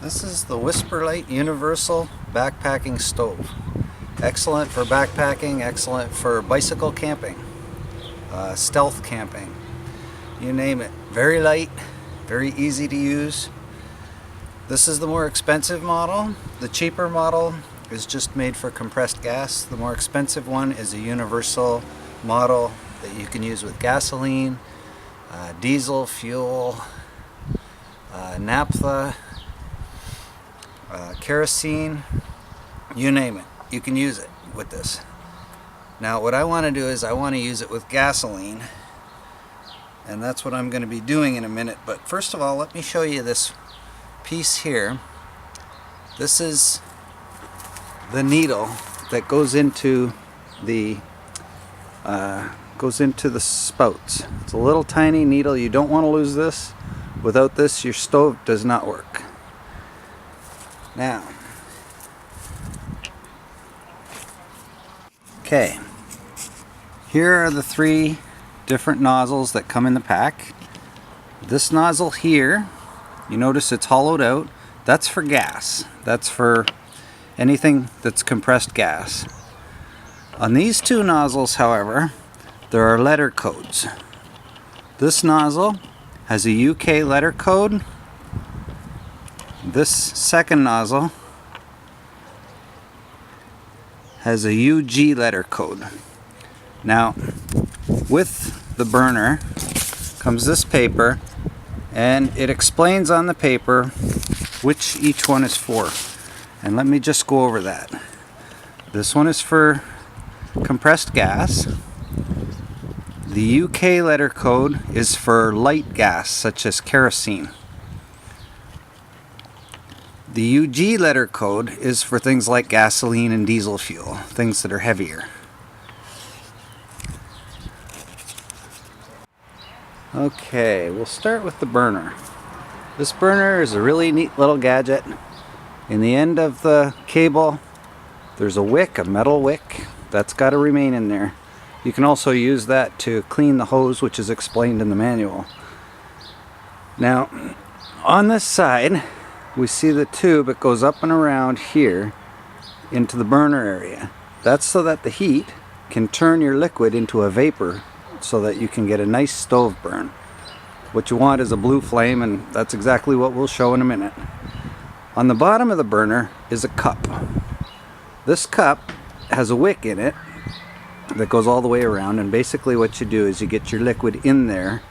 This is the Whisperlite Universal backpacking stove. Excellent for backpacking, excellent for bicycle camping, stealth camping, you name it. Very light, very easy to use. This is the more expensive model. The cheaper model is just made for compressed gas. The more expensive one is a universal model that you can use with gasoline, diesel, fuel, naphtha, kerosene, you name it. You can use it with this. Now what I want to do is I want to use it with gasoline, and that's what I'm going to be doing in a minute. But first of all, let me show you this piece here. This is the needle that goes into the spouts. It's a little tiny needle. You don't want to lose this. Without this, your stove does not work. Now, okay, here are the three different nozzles that come in the pack. This nozzle here, you notice it's hollowed out. That's for gas. That's for anything that's compressed gas. On these two nozzles, however, there are letter codes. This nozzle has a UK letter code. This second nozzle has a UG letter code. Now, with the burner comes this paper, and it explains on the paper which each one is for. And let me just go over that. This one is for compressed gas. The UK letter code is for light gas, such as kerosene. The UG letter code is for things like gasoline and diesel fuel, things that are heavier. Okay, we'll start with the burner. This burner is a really neat little gadget. In the end of the cable, there's a wick, a metal wick, that's got to remain in there. You can also use that to clean the hose, which is explained in the manual. Now, on this side, we see the tube. It goes up and around here into the burner area. That's so that the heat can turn your liquid into a vapor so that you can get a nice stove burn. What you want is a blue flame, and that's exactly what we'll show in a minute. On the bottom of the burner is a cup. This cup has a wick in it that goes all the way around, and basically what you do is you get your liquid in there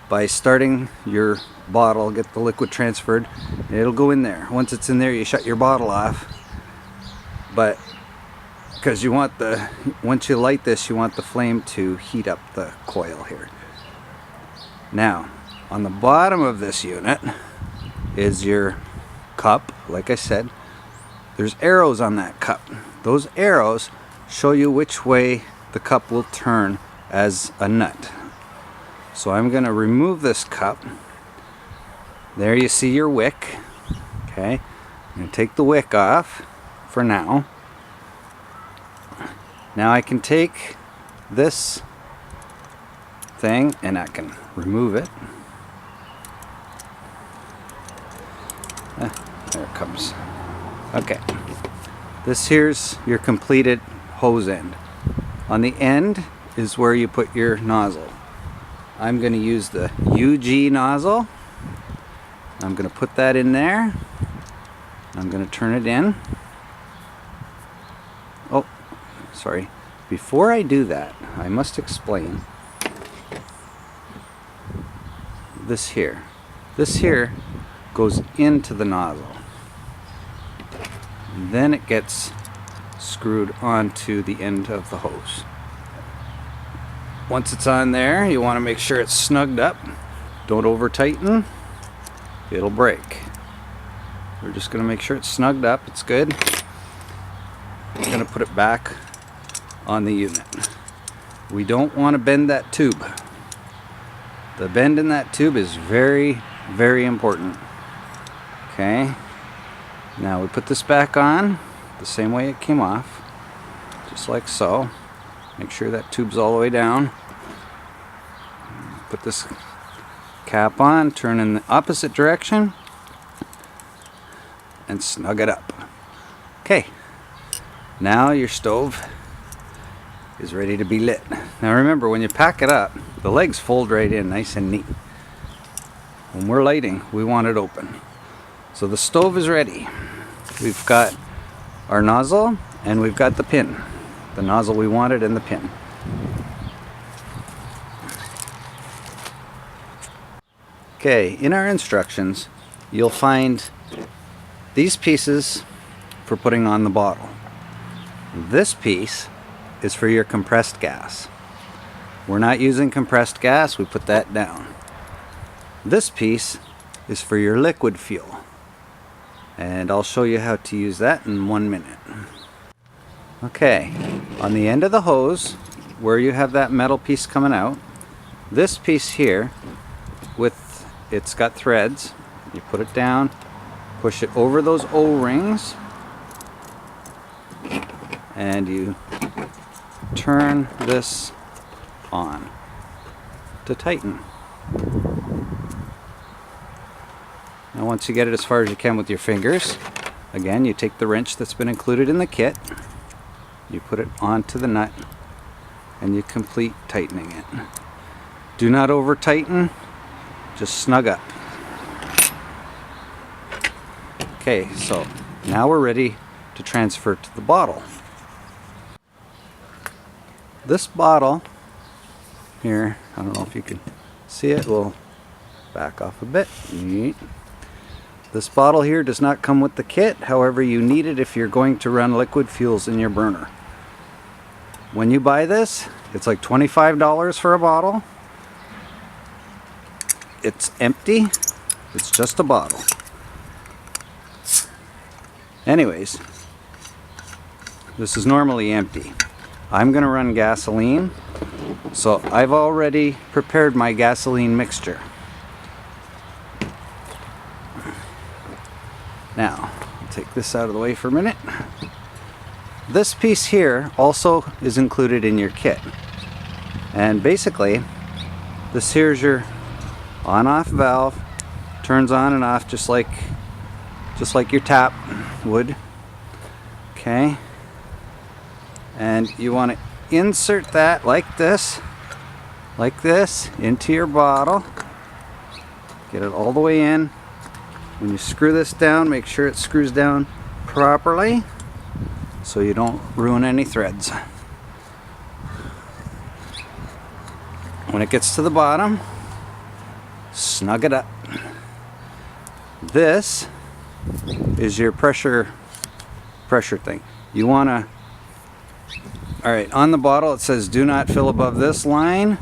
by starting your bottle, get the liquid transferred, and it'll go in there. Once it's in there, you shut your bottle off. But because you want once you light this, you want the flame to heat up the coil here. Now, on the bottom of this unit is your cup. Like I said, there's arrows on that cup. Those arrows show you which way the cup will turn as a nut. So I'm going to remove this cup. There you see your wick. Okay, I'm going to take the wick off for now. Now I can take this thing and I can remove it. There it comes. Okay, this here's your completed hose end. On the end is where you put your nozzle. I'm going to use the UG nozzle. I'm going to put that in there. I'm going to turn it in. Oh, sorry. Before I do that, I must explain this here. This here goes into the nozzle. And then it gets screwed onto the end of the hose. Once it's on there, you want to make sure it's snugged up. Don't over tighten, it'll break. We're just going to make sure it's snugged up, it's good. We're going to put it back on the unit. We don't want to bend that tube. The bend in that tube is very, very important. Okay, now we put this back on the same way it came off, just like so. Make sure that tube's all the way down. Put this cap on, turn in the opposite direction. and snug it up. Okay, now your stove is ready to be lit. Now remember, when you pack it up, the legs fold right in nice and neat. When we're lighting, we want it open. So the stove is ready. We've got our nozzle and we've got the pin. The nozzle we wanted and the pin. Okay, in our instructions, you'll find these pieces for putting on the bottle. This piece is for your compressed gas. We're not using compressed gas, we put that down. This piece is for your liquid fuel. And I'll show you how to use that in 1 minute. Okay, on the end of the hose, where you have that metal piece coming out, this piece here, it's got threads, you put it down, push it over those O-rings, and you turn this on to tighten. Now once you get it as far as you can with your fingers, again you take the wrench that's been included in the kit, you put it onto the nut, and you complete tightening it. Do not over tighten, just snug up. Okay, so now we're ready to transfer to the bottle. This bottle here, I don't know if you can see it, we'll back off a bit. This bottle here does not come with the kit, however you need it if you're going to run liquid fuels in your burner. When you buy this, it's like $25 for a bottle. It's empty, it's just a bottle. Anyways, this is normally empty. I'm gonna run gasoline, so I've already prepared my gasoline mixture. Now, I'll take this out of the way for a minute. This piece here also is included in your kit. And basically, this here's your on-off valve. Turns on and off just like your tap would. Okay. And you want to insert that like this, into your bottle. Get it all the way in. When you screw this down, make sure it screws down properly so you don't ruin any threads. When it gets to the bottom, snug it up. This is your pressure thing. You want to, all right, on the bottle it says do not fill above this line.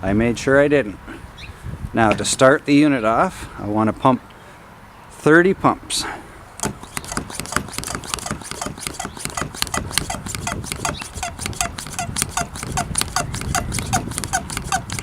I made sure I didn't. Now to start the unit off, I want to pump 30 pumps.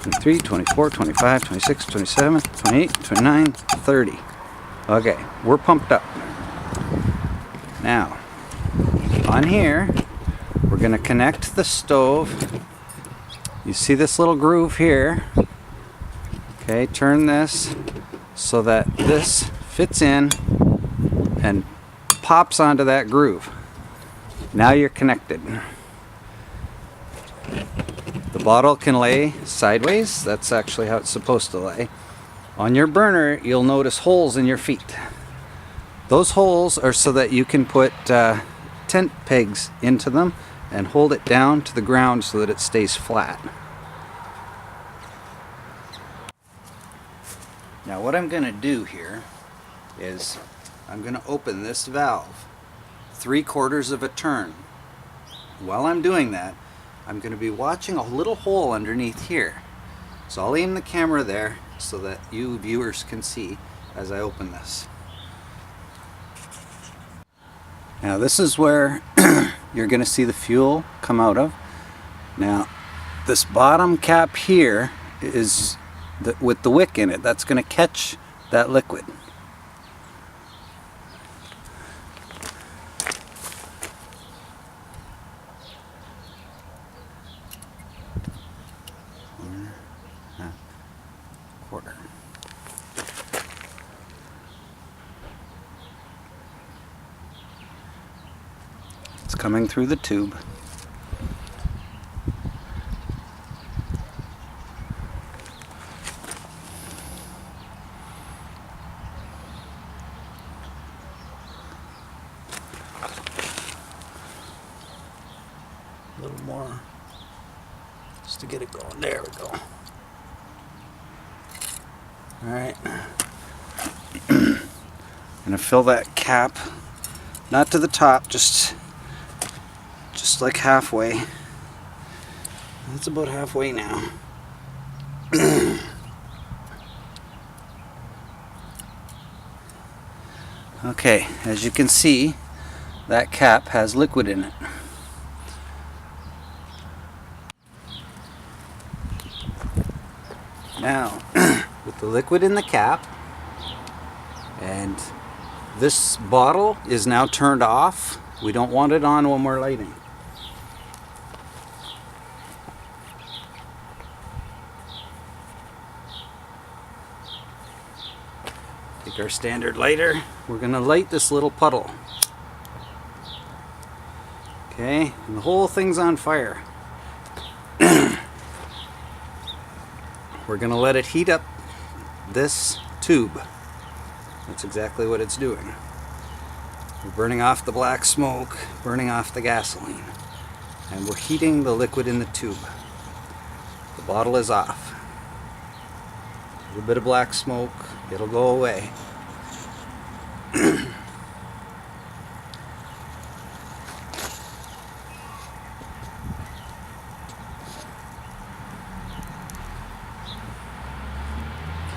23, 24, 25, 26, 27, 28, 29, 30. Okay, we're pumped up. Now, on here, we're going to connect the stove. You see this little groove here? Okay, turn this so that this fits in and pops onto that groove. Now you're connected. The bottle can lay sideways. That's actually how it's supposed to lay. On your burner, you'll notice holes in your feet. Those holes are so that you can put tent pegs into them and hold it down to the ground so that it stays flat. Now what I'm going to do here is I'm going to open this valve 3/4 of a turn. While I'm doing that, I'm going to be watching a little hole underneath here. So I'll aim the camera there so that you viewers can see as I open this. Now this is where you're going to see the fuel come out of. Now this bottom cap here is with the wick in it. That's going to catch that liquid. coming through the tube. A little more just to get it going. There we go. Alright. Gonna fill that cap, not to the top, just like halfway. That's about halfway now. Okay, as you can see, that cap has liquid in it. Now, with the liquid in the cap, and this bottle is now turned off. We don't want it on when we're lighting. Take our standard lighter. We're going to light this little puddle. Okay, and the whole thing's on fire. We're going to let it heat up this tube. That's exactly what it's doing. We're burning off the black smoke, burning off the gasoline, and we're heating the liquid in the tube. The bottle is off. A little bit of black smoke, it'll go away.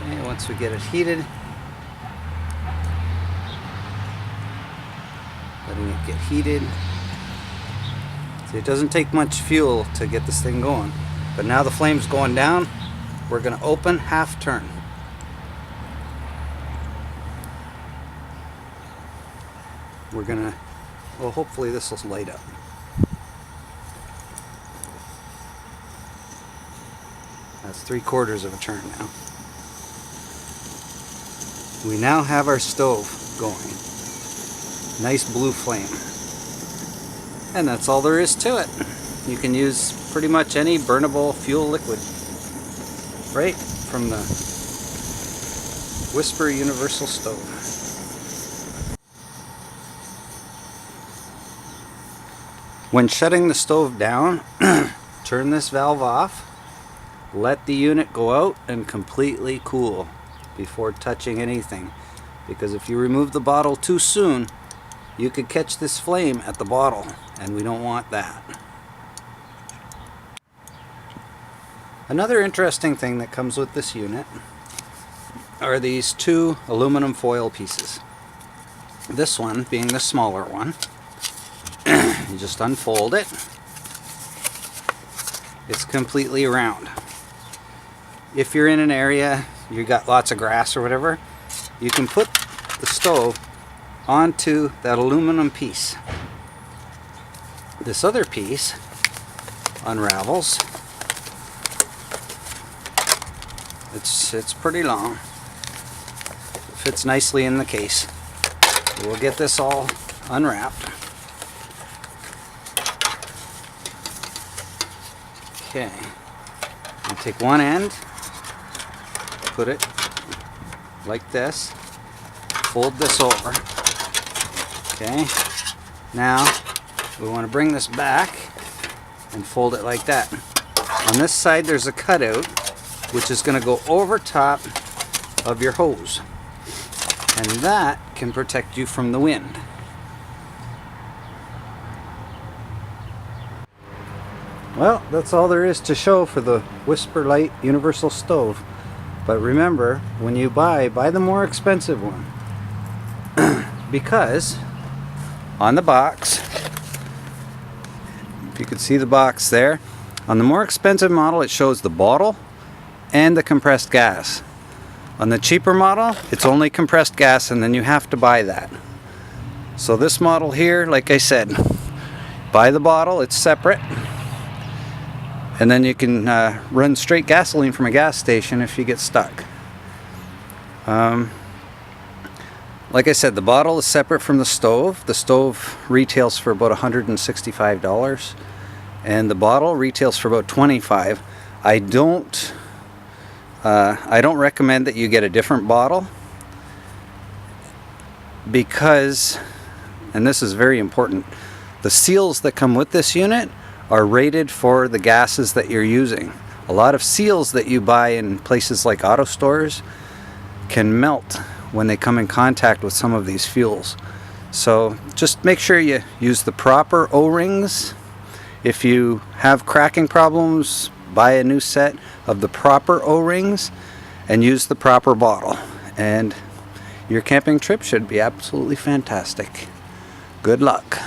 Okay, once we get it heated, letting it get heated. See, it doesn't take much fuel to get this thing going. But now the flame's going down, we're going to open half turn. We're going to, well, hopefully this will light up. That's 3/4 of a turn now. We now have our stove going. Nice blue flame. And that's all there is to it. You can use pretty much any burnable fuel liquid right from the Whisperlite Universal stove. When shutting the stove down, turn this valve off, let the unit go out and completely cool before touching anything, because if you remove the bottle too soon, you could catch this flame at the bottle, and we don't want that. Another interesting thing that comes with this unit are these two aluminum foil pieces. This one being the smaller one. You just unfold it. It's completely round. If you're in an area you got lots of grass or whatever, you can put the stove onto that aluminum piece. This other piece unravels. It's pretty long. It fits nicely in the case. We'll get this all unwrapped. Okay. You take one end, put it like this, fold this over. Okay. Now we want to bring this back and fold it like that. On this side there's a cutout which is going to go over top of your hose, and that can protect you from the wind. Well, that's all there is to show for the Whisperlite Universal Stove. But remember, when you buy the more expensive one. Because on the box, if you can see the box there, on the more expensive model it shows the bottle and the compressed gas. On the cheaper model, it's only compressed gas, and then you have to buy that. So this model here, like I said, buy the bottle, it's separate. And then you can run straight gasoline from a gas station if you get stuck. Like I said, the bottle is separate from the stove. The stove retails for about $165 and the bottle retails for about $25. I don't recommend that you get a different bottle because, and this is very important, the seals that come with this unit are rated for the gases that you're using. A lot of seals that you buy in places like auto stores can melt when they come in contact with some of these fuels. So just make sure you use the proper O-rings. If you have cracking problems, buy a new set of the proper O-rings and use the proper bottle. And your camping trip should be absolutely fantastic. Good luck.